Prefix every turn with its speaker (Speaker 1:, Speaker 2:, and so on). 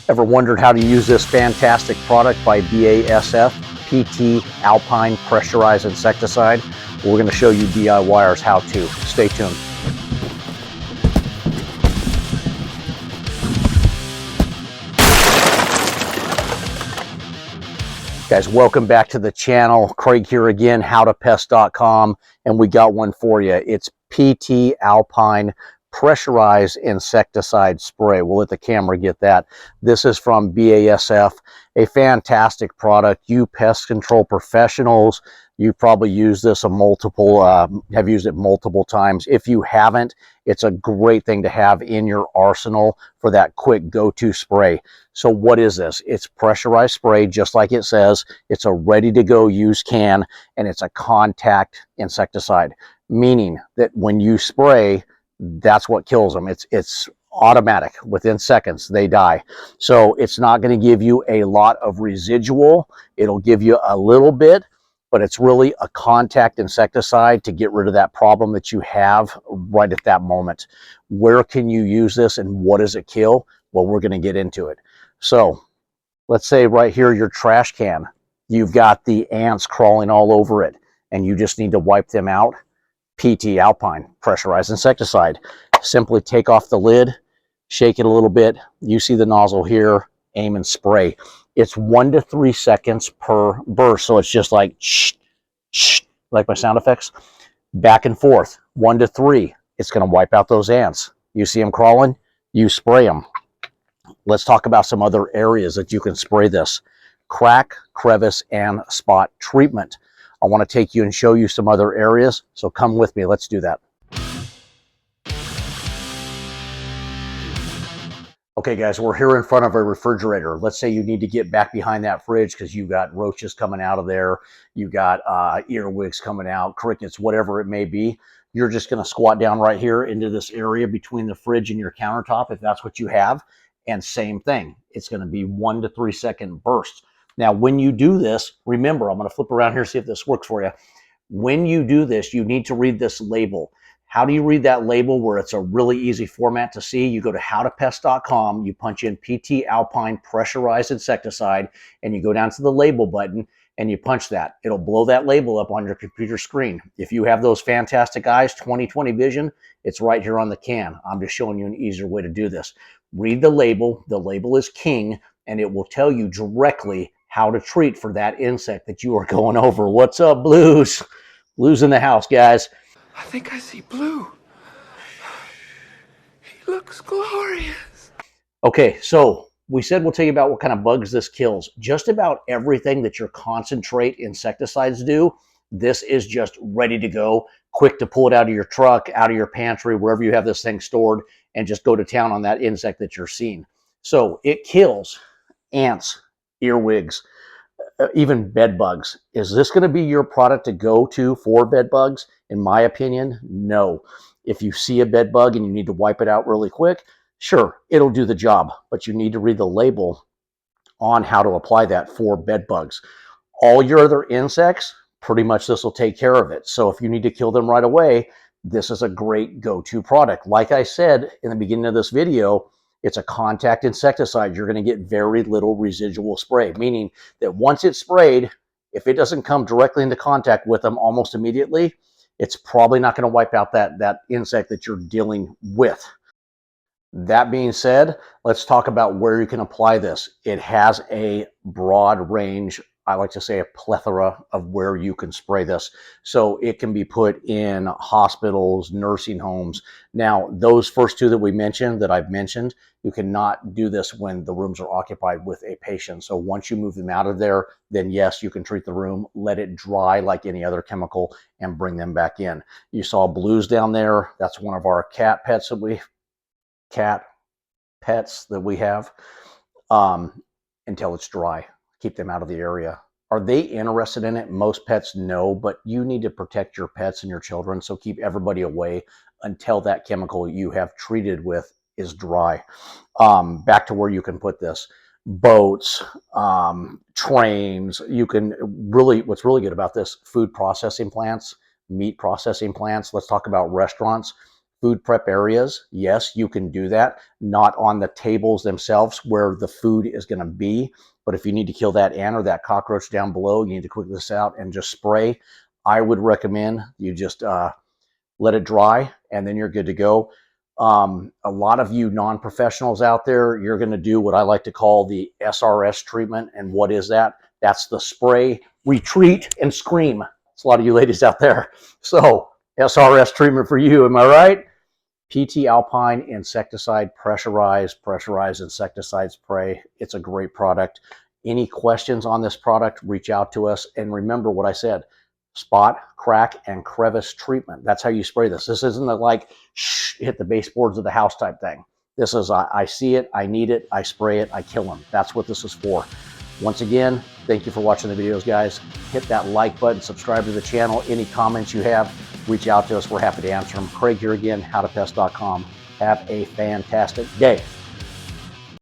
Speaker 1: Ever wondered how to use this fantastic product by BASF, PT Alpine Pressurized Insecticide? We're going to show you DIYers how to. Stay tuned. Guys, welcome back to the channel. Craig here again, howtopest.com, and we got one for you. It's PT Alpine Pressurized Insecticide Spray. We'll let the camera get that. This is from BASF, a fantastic product. You pest control professionals, you probably use this have used it multiple times. If you haven't, it's a great thing to have in your arsenal for that quick go-to spray. So what is this? It's pressurized spray, just like it says. It's a ready-to-go use can, and it's a contact insecticide, meaning that when you spray, that's what kills them. It's automatic. Within seconds, they die. So it's not going to give you a lot of residual. It'll give you a little bit, but it's really a contact insecticide to get rid of that problem that you have right at that moment. Where can you use this and what does it kill? Well, we're going to get into it. So let's say right here, your trash can, you've got the ants crawling all over it and you just need to wipe them out. PT Alpine Pressurized Insecticide. Simply take off the lid, shake it a little bit. You see the nozzle here, aim and spray. It's 1 to 3 seconds per burst. So it's just like shh, shh, like my sound effects. Back and forth, 1 to 3. It's going to wipe out those ants. You see them crawling, you spray them. Let's talk about some other areas that you can spray this. Crack, crevice, and spot treatment. I want to take you and show you some other areas, so come with me. Let's do that. Okay, guys, we're here in front of a refrigerator. Let's say you need to get back behind that fridge because you've got roaches coming out of there, you got earwigs coming out, crickets, whatever it may be. You're just going to squat down right here into this area between the fridge and your countertop, if that's what you have. And same thing, it's going to be 1 to 3 second bursts. Now, when you do this, remember, I'm going to flip around here, see if this works for you. When you do this, you need to read this label. How do you read that label where it's a really easy format to see? You go to howtopest.com, you punch in PT Alpine Pressurized Insecticide, and you go down to the label button, and you punch that. It'll blow that label up on your computer screen. If you have those fantastic eyes, 20/20 vision, it's right here on the can. I'm just showing you an easier way to do this. Read the label. The label is king, and it will tell you directly how to treat for that insect that you are going over. What's up, Blues? Blues in the house, guys.
Speaker 2: I think I see blue. He looks glorious.
Speaker 1: Okay, so we said we'll tell you about what kind of bugs this kills. Just about everything that your concentrate insecticides do, this is just ready to go, quick to pull it out of your truck, out of your pantry, wherever you have this thing stored, and just go to town on that insect that you're seeing. So it kills ants, earwigs, even bed bugs. Is this going to be your product to go to for bed bugs? In my opinion, no. If you see a bed bug and you need to wipe it out really quick, sure, it'll do the job, but you need to read the label on how to apply that for bed bugs. All your other insects, pretty much this will take care of it. So if you need to kill them right away, this is a great go-to product. Like I said in the beginning of this video, it's a contact insecticide. You're going to get very little residual spray, meaning that once it's sprayed, if it doesn't come directly into contact with them almost immediately, it's probably not going to wipe out that insect that you're dealing with. That being said, let's talk about where you can apply this. It has a broad range, I like to say a plethora of where you can spray this. So it can be put in hospitals, nursing homes. Now, those first two that we mentioned, that I've mentioned, you cannot do this when the rooms are occupied with a patient. So once you move them out of there, then yes, you can treat the room, let it dry like any other chemical, and bring them back in. You saw Blues down there. That's one of our cat pets that we have, until it's dry. Keep them out of the area. Are they interested in it? Most pets, no, but you need to protect your pets and your children, so keep everybody away until that chemical you have treated with is dry. Back to where you can put this. Boats, trains, you can really, what's really good about this, food processing plants, meat processing plants. Let's talk about restaurants. food prep areas, yes, you can do that. Not on the tables themselves where the food is going to be. But if you need to kill that ant or that cockroach down below, you need to quick this out and just spray. I would recommend you just let it dry, and then you're good to go. A lot of you non-professionals out there, you're going to do what I like to call the SRS treatment. And what is that? That's the spray, retreat, and scream. That's a lot of you ladies out there. So SRS treatment for you, am I right? PT Alpine Insecticide, pressurized insecticide spray. It's a great product. Any questions on this product, reach out to us. And remember what I said, spot, crack, and crevice treatment. That's how you spray this. This isn't like hit the baseboards of the house type thing. This is I see it, I need it, I spray it, I kill them. That's what this is for. Once again, thank you for watching the videos, guys. Hit that like button, subscribe to the channel. Any comments you have, reach out to us. We're happy to answer them. Craig here again, howtopest.com. Have a fantastic day.